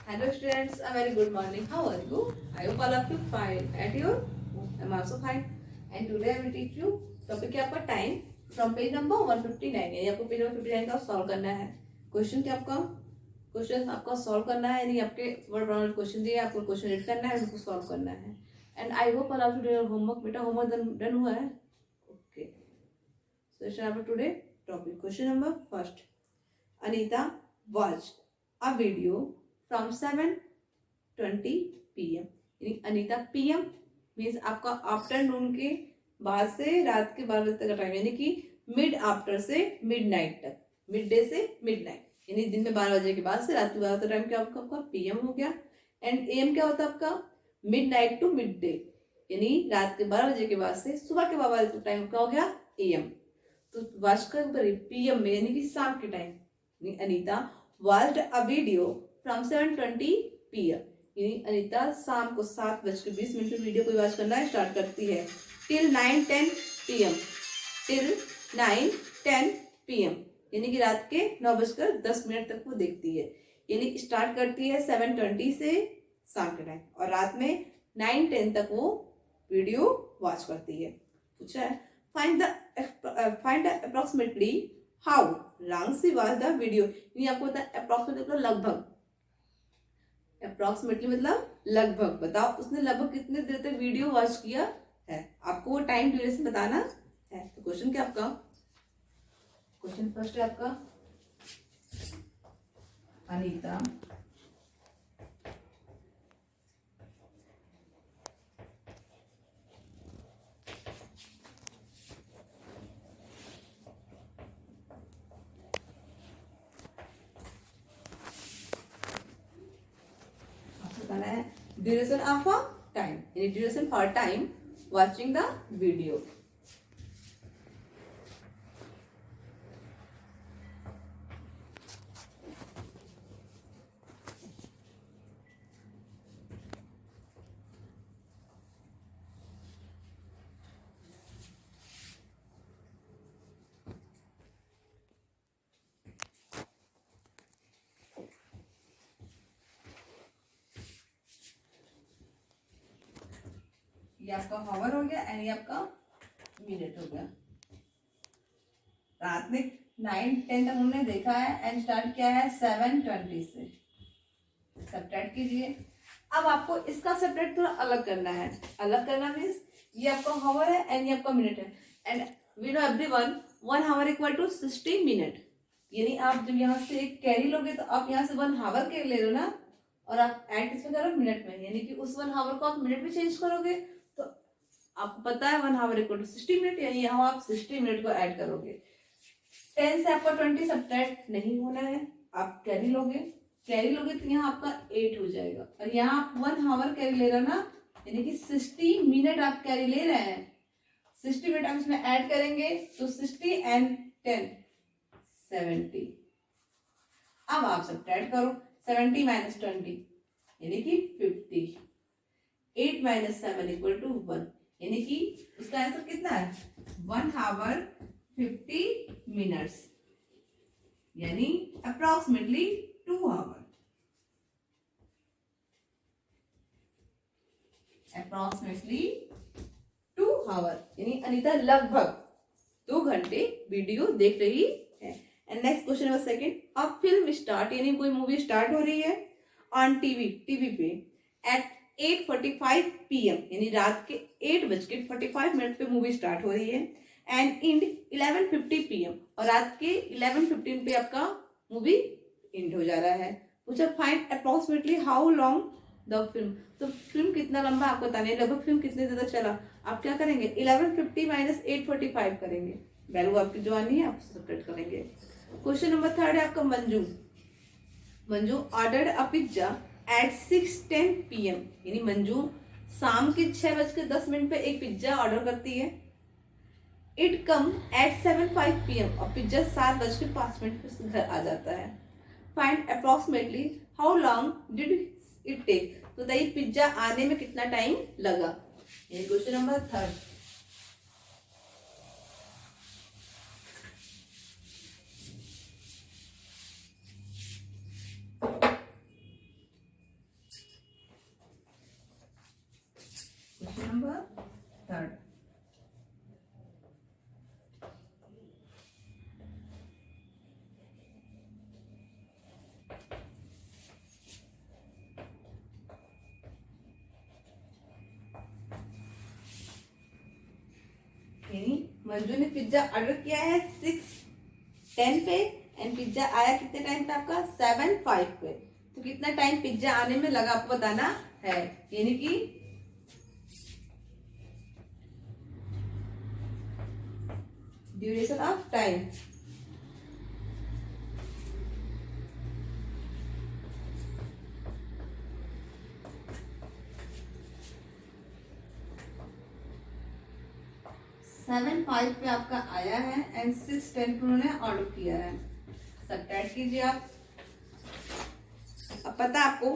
Hello students, a very good morning. How are you? I hope all of you fine. At your? I'm also fine. And today I will teach you topic है आपका time from page number 159. यानी आपको page number 59 का solve करना है. Question क्या आपका question आपका सॉल्व करना है, यानी आपके वर्ड बाउंड क्वेश्चन दिए, आपको क्वेश्चन रीड करना है, उनको सॉल्व करना है. And I hope all of you do your homework. बेटा होमवर्क डन हुआ है? Okay. Session after today topic. Question number first. Anita watched a video from 7:20 PM. यानी अनीता PM मीन्स आपका आफ्टरनून के बाद से रात के 12 बजे तक का टाइम, यानी कि मिड आफ्टर से मिड नाइट तक, मिड डे से मिड नाइट, यानी दिन में 12 बजे के बाद से रात के 12 तक टाइम क्या आपका PM हो गया. एंड AM क्या होता है आपका? Midnight to midday, यानी रात के 12 बजे के बाद से सुबह के 12 बजे तक टाइम क्या हो गया? AM. तो वाच का PM में यानी कि शाम के time. Anita watched a video from 7:20 PM. यानी अनीता शाम को 7:20 पे वीडियो को वॉच करना स्टार्ट करती है. Till 9:10 PM. Till 9:10 PM. यानी कि रात के 9:10 तक वो देखती है. यानी स्टार्ट करती है 7:20 से शाम के टाइम और रात में 9:10 तक वो वीडियो वॉच करती है. पूछा है find the approximately how long she watch the video. यानी आपको पता है अप्रोक्सीमेटली मतलब लगभग, अप्रोक्सीमेटली मतलब लगभग. बताओ उसने लगभग कितने देर तक वीडियो वॉच किया है. आपको वो टाइम ड्यूरेशन बताना है. तो क्वेश्चन क्या आपका? क्वेश्चन फर्स्ट है आपका Anita duration of a time, यानी duration for time watching the video. ये आपका हावर हो गया एंड ये आपका मिनट हो गया. रात में 9:10 तक उन्होंने देखा है एंड स्टार्ट किया है 7:20 से. सब्ट्रैक्ट कीजिए. अब आपको इसका सब्ट्रैक्ट थोड़ा अलग करना है. अलग करना मीन्स ये आपका हावर है एंड ये आपका मिनट है. And we know every one 1 hour equal to 60 minute. यानी आप जब यहाँ से एक कैरी लोगे तो आप यहाँ से 1 हावर के ले लो ना, और आप ऐड किसमें करो? मिनट में. यानी कि उस 1 हावर को आप मिनट में चेंज करोगे तो आपको पता है 1 हावर इक्वल टू 60 मिनट, यानी यहाँ आप 60 मिनट को ऐड करोगे. 10 से आपका 20 सब्ट्रैक्ट नहीं होना है. आप कैरी लोगे तो यहाँ आपका 8 हो जाएगा. और यहाँ आप 1 हावर कैरी ले रहे हो ना, यानी कि 60 मिनट आप कैरी ले रहे हैं. 60 मिनट आप इसमें ऐड करेंगे तो 60 एंड 10 70. अब आप सब्ट्रैक्ट करो. 70 माइनस 20 यानी कि 50. 8 माइनस 7 इक्वल टू 1, यानी कि उसका आंसर कितना है? 1 हावर 50 मिनट्स, यानी अप्रोक्सीमेटली 2 हावर. अप्रोक्सीमेटली 2 हावर, यानी अनीता लगभग 2 घंटे वीडियो देख रही है. And next question number second. अब फिल्म स्टार्ट, यानी कोई मूवी स्टार्ट हो रही है ऑन टीवी पे एट 8:45 PM, यानी रात के 8:45 पे मूवी स्टार्ट हो रही है एंड इंड 11:50 PM, और रात के 11:15 पे आपका मूवी इंड हो जा रहा है. पूछा find approximately how long the film. तो फिल्म कितना लंबा आपको बताना है, लगभग फिल्म कितने देर तक चला. आप क्या करेंगे? 11:50 माइनस 8:45 करेंगे. वैल्यू आपकी जो आनी है आप सब्ट्रैक्ट करेंगे. क्वेश्चन नंबर थर्ड है आपका Manju ordered a pizza at 6:10 PM, यानी मंजू शाम के 6:10 पे एक पिज्जा ऑर्डर करती है. इट कम एट 7:05 PM, और पिज्जा 7:05 पे उसके घर आ जाता है. Find approximately how long did it take. तो बताइए पिज्जा आने में कितना टाइम लगा. ये क्वेश्चन नंबर थर्ड. मंजू ने पिज्जा ऑर्डर किया है 6:10 पे एंड पिज्जा आया कितने टाइम पे आपका 7:05 पे। तो कितना टाइम पिज्जा आने में लगा आपको बताना है, यानी कि duration of time. Seven five पे आपका आया है एंड 6:10 पे उन्होंने ऑर्डर किया है। सब्ट्रैक्ट कीजिए आप। अब पता आपको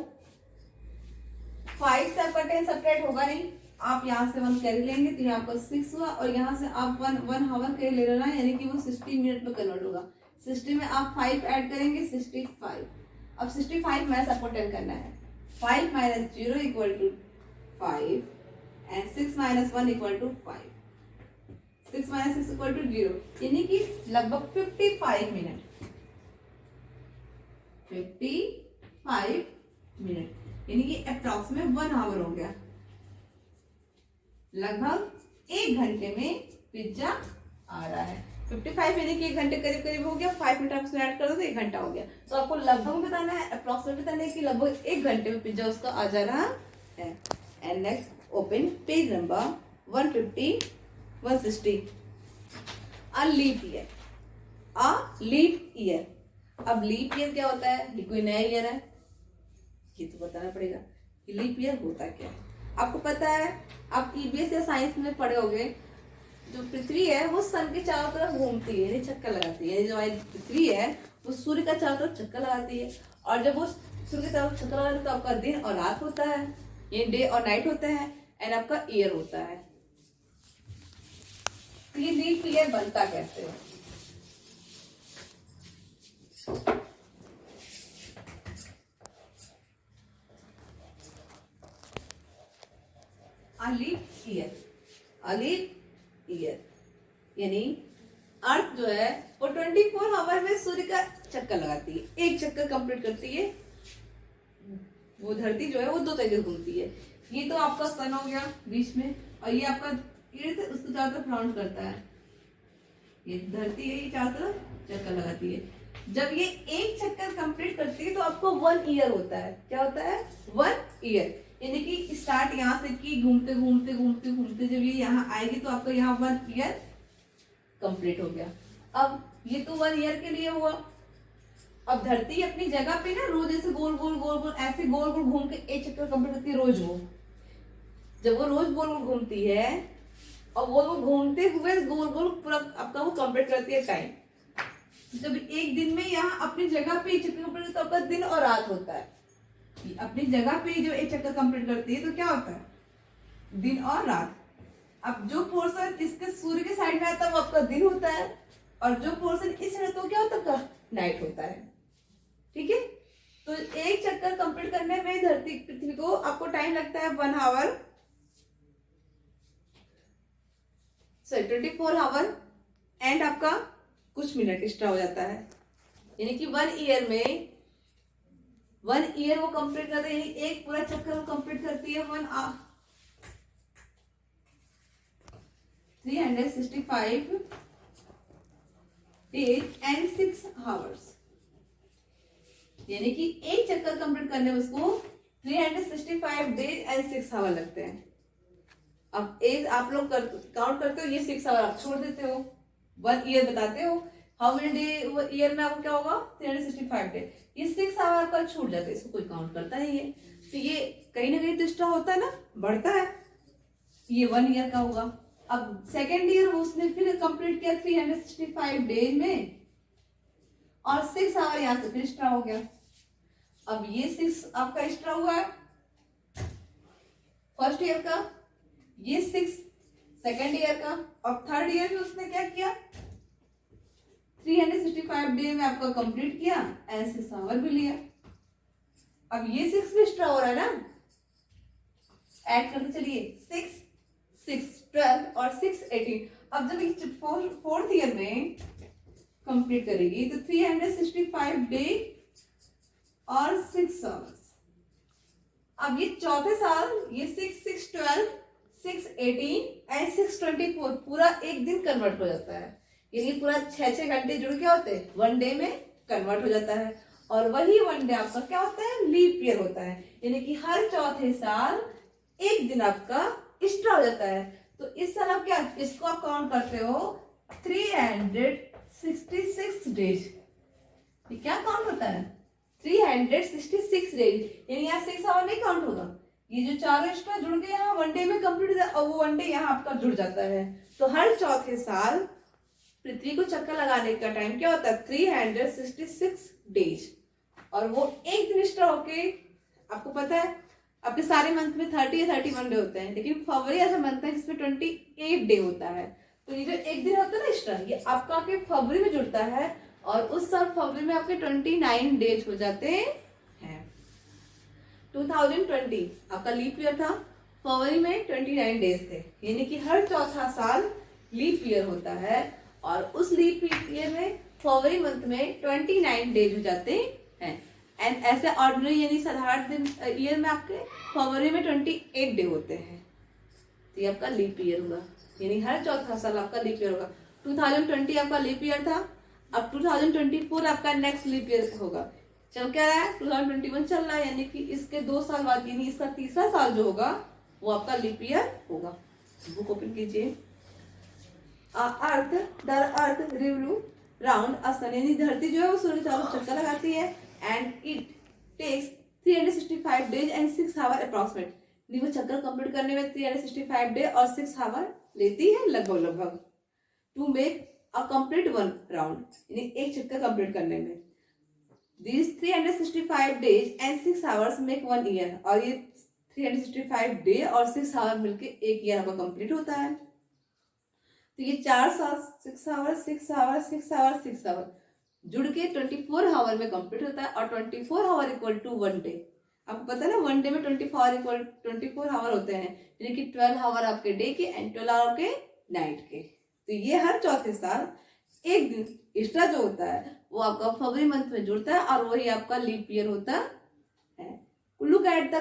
5 से आपका 10 सब्ट्रैक्ट होगा नहीं, आप यहाँ से 1 कैरी लेंगे तो यहाँ पर 6 हुआ और यहाँ से आप 1 हावर कैरी ले लेना, यानी कि वो 60 मिनट में कन्वर्ट होगा। 60 में आप 5 ऐड करेंगे 65। अब 65 माइनस आपको 10 करना है। 5 minus 0 equal to 5 and 6 minus 1 equal to 5। 6 minus 6 equal to 0, यानी कि लगभग 55 मिनट। 55 मिनट यानी कि अप्रॉक्सीमेट 1 आवर हो गया। लगभग 1 घंटे में पिज्जा आ रहा है। 55 यानी कि 1 घंटे करीब करीब हो गया। 5 मिनट आप ऐड कर दो तो 1 घंटा हो गया। तो आपको लगभग बताना है, अप्रॉक्सीमेट बताना है कि लगभग 1 घंटे में पिज्जा उसका आ जा रहा है। And next open page number 150 160। A leap year, a leap year. अब लीप ईयर क्या होता है? ये कोई नया ईयर है, ये तो बताना पड़ेगा कि लीप ईयर होता क्या है। आपको पता है, आप ईबीएस या साइंस में पढ़े होंगे, जो पृथ्वी है वो सन के चारों तरफ घूमती है, यानी चक्कर लगाती है। यानी जो हमारी पृथ्वी है वो सूर्य का चारों तरफ चक्कर लगाती है, और जब वो सूर्य की तरफ चक्कर लगाती है तो आपका दिन और रात होता है, ये डे और नाइट होता है, एंड आपका ईयर होता है। ये लीप ईयर बनता कैसे है? लीप ईयर यानी अर्थ जो है वो 24 आवर में सूर्य का चक्कर लगाती है, एक चक्कर कंप्लीट करती है। वो धरती जो है वो 2 तरीके से घूमती है। ये तो आपका सन हो गया बीच में, और ये आपका अर्थ उसको चारों तरफ राउंड करता है। ये धरती है, ये चारों तरफ चक्कर लगाती है। जब ये एक चक्कर कंप्लीट करती है तो आपको 1 ईयर होता है। क्या होता है? 1 ईयर, यानी कि स्टार्ट यहाँ से की घूमते घूमते घूमते घूमते जब ये यहाँ आएगी तो आपका यहाँ 1 ईयर कंप्लीट हो गया। अब ये तो 1 ईयर के लिए हुआ। अब धरती अपनी जगह पे ना रोज ऐसे गोल गोल गोल गोल ऐसे गोल गोल घूम के एक चक्कर कंप्लीट करती है रोज। वो जब वो रोज गोल गोल घूमती है और वो घूमते हुए गोल गोल पूरा आपका वो कंप्लीट करती है टाइम। जब एक दिन में यहाँ अपनी जगह पे एक चक्कर कंप्लीट तो आपका दिन और रात होता है। अपनी जगह पे जो एक चक्कर कंप्लीट करती है तो क्या होता है? दिन और रात। अब जो पोर्शन इसके सूर्य के साइड में आता है वो आपका दिन होता है, और जो पोर्शन इस साइड तो क्या होता है? नाइट होता है। ठीक है, तो एक चक्कर कंप्लीट करने में धरती पृथ्वी को आपको टाइम लगता है 1 आवर, सॉरी 24 आवर एंड आपका कुछ मिनट एक्स्ट्रा हो जाता है। यानी कि 1 ईयर में 1 ईयर वो कंप्लीट करते हैं, एक पूरा चक्कर वो कंप्लीट करती है 365 डेज एंड 6 आवर्स। यानी कि एक चक्कर कंप्लीट करने में उसको 365 डेज एंड 6 आवर लगते हैं। अब एज आप लोग काउंट करते हो, ये 6 आवर आप छोड़ देते हो, 1 ईयर बताते हो। हाउ मेनी डे ईयर में आपको क्या होगा? 365 डे। ये 6 आवर का छूट जाता है, इसको कोई काउंट करता नहीं है। तो ये कहीं ना कहीं तो एक्स्ट्रा होता है ना, बढ़ता है। ये 1 ईयर का होगा। अब सेकेंड ईयर उसने फिर कंप्लीट किया 365 डेज में, और 6 आवर यहाँ से फिर एक्स्ट्रा हो गया। अब ये 6 आपका एक्स्ट्रा हुआ है फर्स्ट ईयर का, ये 6 सेकेंड ईयर का, और थर्ड ईयर में उसने क्या किया? 365 डे में आपका कंप्लीट किया एंड 6 आवर भी लिया। अब ये 6 भी एक्स्ट्रा हो रहा है ना, ऐड करते चलिए। 6 6 12 और 6 18। अब जब फोर्थ ईयर में कंप्लीट करेगी तो 365 डे और 6 आवर्स। अब ये चौथे साल ये 6 6 12 618 एंड 624 पूरा एक दिन कन्वर्ट हो जाता है, यानी पूरा 6 घंटे जुड़ के होते हैं वन डे में कन्वर्ट हो जाता है। और वही वन डे आपका क्या होता है, लीप ईयर होता है, यानी कि हर चौथे साल एक दिन आपका एक्स्ट्रा हो जाता है। तो इस साल आप क्या इसको आप काउंट करते हो 366 डेज। ये क्या काउंट होता है 366 डेज, यानी यहाँ 6 आवर नहीं काउंट होगा, ये जो चारों एक्स्ट्रा जुड़ के यहाँ वन डे में कंप्लीट हो जाता है और वो वन डे यहाँ आपका जुड़ जाता है। तो हर चौथे साल पृथ्वी को चक्कर लगाने का टाइम क्या होता है 366 डेज, और वो एक दिन एक्स्ट्रा होके आपको पता है आपके सारे मंथ में 30 या 31 डे होते हैं, लेकिन फरवरी ऐसा मंथ है जिसमें 28 डे होता है। तो ये जो एक दिन होता है ना एक्स्ट्रा, ये आपका आपके फरवरी में जुड़ता है और उस साल फरवरी में आपके 29 डेज हो जाते हैं। 2020 आपका लीप ईयर था, फरवरी में 29 डेज थे, यानी कि हर चौथा साल लीप ईयर होता है और उस लीप ईयर में फरवरी मंथ में 29 डेज हो जाते हैं। एंड ऐसे ऑर्डिनरी यानी साधारण दिन ईयर में आपके फरवरी में 28 डे होते हैं। तो ये आपका लीप ईयर होगा, यानी हर चौथा साल आपका लीप ईयर होगा। 2020 आपका लीप ईयर था, अब 2024 आपका नेक्स्ट लीप ईयर होगा। चल क्या रहा है 2021 चल रहा है, यानी कि इसके 2 साल बाद यानी इसका तीसरा साल जो होगा वो आपका लीप ईयर होगा। बुक ओपन कीजिए। Earth the earth revolve round a sun, यानी धरती जो है वो सूर्य चारों चक्कर लगाती है and it takes 365 days and 6 hour approximate, वो चक्कर कंप्लीट करने में 365 डे और 6 आवर लेती है लगभग to make a complete one round, यानी एक चक्कर कंप्लीट करने में। These 365 days and 6 hours make 1 year, और ये 365 डे और 6 आवर मिलके एक ईयर आपका कंप्लीट होता है। तो ये 4 साल 6 आवर 6 आवर 6 आवर 6 आवर जुड़ के 24 आवर में कंप्लीट होता है और 24 hour equal to one day. आपको पता है ना वन डे में 24 आवर होते हैं, यानी कि 12 आवर आपके डे के एंड 12 आवर के नाइट के। तो ये हर चौथे साल एक दिन एक्स्ट्रा जो होता है वो आपका फरवरी मंथ में जुड़ता है और वही आपका लीप ईयर होता है। Look and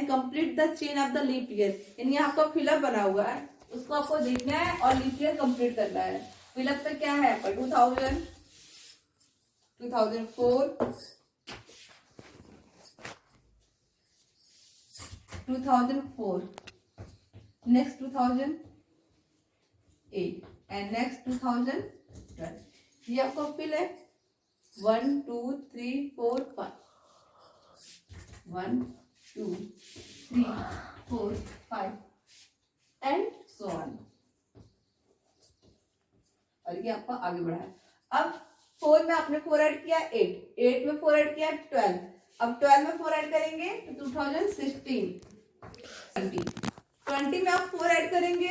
complete the chain of the leap year, यानी आपका फिलअप बना हुआ है उसको आपको देखना है और लीप ईयर कंप्लीट करना है। फिलअप पे क्या है आपका 2000, 2004, 2004, नेक्स्ट 2008 एंड नेक्स्ट 2012। ये आपको फिल है 1 2 3 4 5, 1 2 3 4 5 एंड सो ऑन। और ये आपका आगे बढ़ा है। अब 4 में आपने 4 ऐड किया 8 में 4 ऐड किया 12, अब 12 में 4 ऐड करेंगे तो 2016, 20 में आप 4 ऐड करेंगे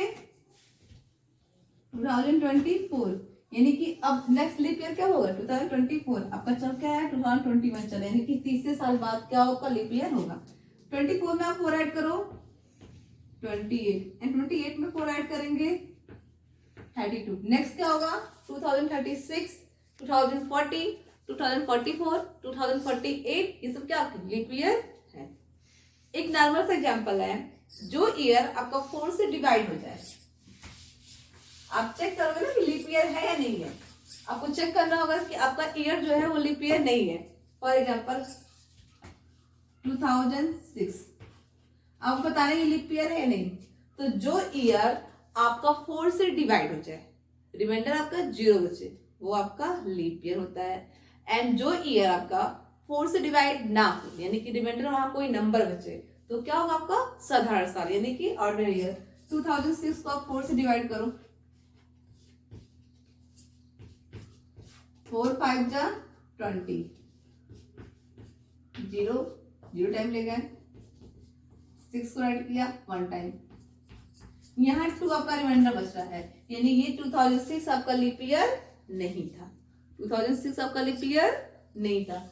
2024, यानी कि अब नेक्स्ट लीप ईयर क्या होगा 2024। आपका चल क्या है 2021 चल, यानी कि तीसरे साल बाद क्या होगा लीप ईयर होगा। 24 में आप 4 ऐड करो 28 एंड 28 में 4 ऐड करेंगे 32। नेक्स्ट क्या होगा 2036, 2040, 2044, 2048, ये सब क्या लीप ईयर है। एक नॉर्मल सा एग्जांपल है, जो ईयर आपका 4 से डिवाइड हो जाए, आप चेक करोगे ना कि लीप ईयर है या नहीं है। आपको चेक करना होगा कि आपका ईयर जो है वो लीप ईयर नहीं है। फॉर एग्जांपल 2006, आपको बताना ये लीप ईयर है या नहीं। तो जो ईयर आपका 4 से डिवाइड हो जाए, रिमाइंडर आपका 0 बचे, वो आपका लीप ईयर होता है। एंड जो ईयर आपका 4 से डिवाइड ना हो, यानी कि रिमाइंडर वहां कोई नंबर बचे, तो क्या होगा आपका साधारण साल, यानी कि ऑर्डिनरी ईयर। 2006 को आप 4 से डिवाइड करो, 4 5 जा 20, 0 टाइम ले गए, 6 को ऐड किया 1 टाइम, यहाँ 2 आपका रिमाइंडर बच रहा है, यानी ये 2006 आपका लीप ईयर नहीं था। 2006 आपका लीप ईयर नहीं था।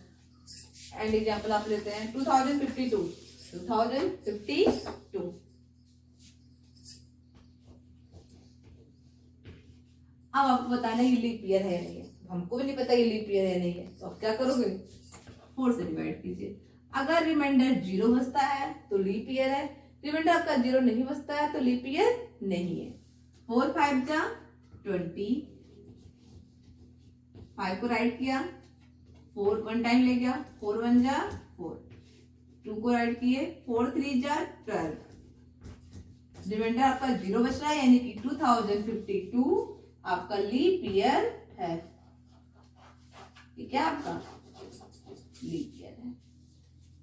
एंड एग्जांपल आप लेते हैं 2052, 2052। अब आपको बताना ये लीप ईयर है या नहीं है। हमको भी नहीं पता ये लीप ईयर है नहीं है, तो आप क्या करोगे 4 से डिवाइड कीजिए। अगर रिमाइंडर 0 बचता है तो लीप ईयर है, रिमाइंडर आपका 0 नहीं बचता है तो लीप ईयर नहीं है। 4 5 जा 20, 5 को राइट किया, 4 1 टाइम ले गया, 4 1 जा 4, 2 को राइट किए, 4 3 जा 12, रिमाइंडर आपका 0 बच रहा है यानी कि 2052 आपका लीप ईयर है। ठीक है, आपका लीप ईयर है।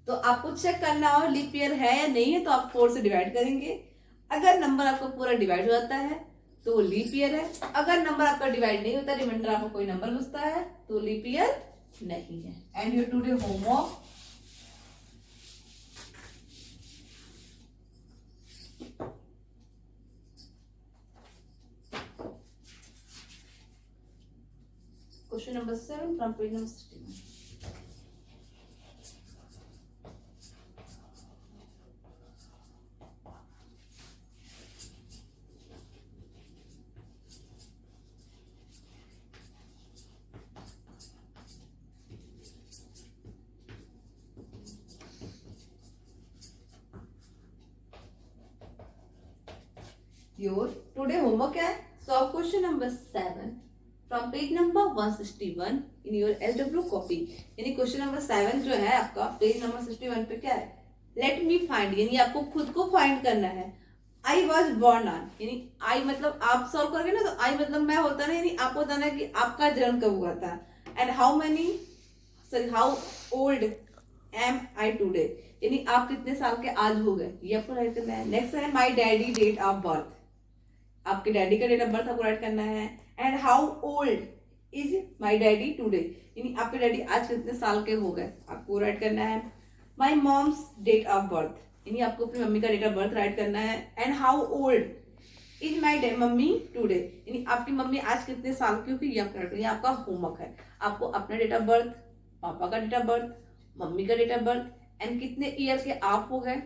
तो आपको चेक करना हो लीप ईयर है या नहीं है तो आप 4 से डिवाइड करेंगे। अगर नंबर आपका पूरा डिवाइड हो जाता है तो वो लीप ईयर है, अगर नंबर आपका डिवाइड नहीं होता, रिमाइंडर आपको कोई नंबर बचता है तो लीप ईयर नहीं है। And your today homework, question number 7 from page number 61। Your today homework क्या है? Solve question number 7 from page number 161 in your LW copy। यानी क्वेश्चन नंबर 7 जो है आपका पेज नंबर 61 पे क्या है? Let me find, यानी आपको खुद को फाइंड करना है। I was born on, यानी I मतलब आप सॉल्व करोगे ना तो I मतलब मैं होता ना, यानी आपको बताना कि आपका जन्म कब हुआ था। And how old am I today, यानी आप कितने साल के आज हो गए, ये आपको राइट करना है। नेक्स्ट है my daddy date of birth, आपके डैडी का डेट ऑफ बर्थ आपको राइट करना है। And how old is my daddy today, यानी आपके डैडी आज कितने साल के हो गए, आपको राइट करना है। My mom's date of birth, यानी आपको अपनी मम्मी का डेट ऑफ बर्थ राइट करना है। And how old is my mummy today, यानी आपकी मम्मी आज कितने साल की होगी, ये आपका राइट, ये आपका होमवर्क है। आपको अपना डेट ऑफ बर्थ, पापा का डेट ऑफ बर्थ, मम्मी का डेट ऑफ बर्थ एंड कितने ईयर के आप हो गए,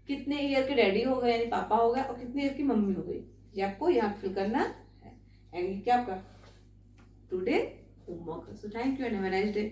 कितने ईयर के डैडी हो गए यानी पापा हो गए, और कितने ईयर की मम्मी हो गई, ये आपको यहाँ फिल करना है। एंड क्या आपका today homework. So thank you and have a nice day.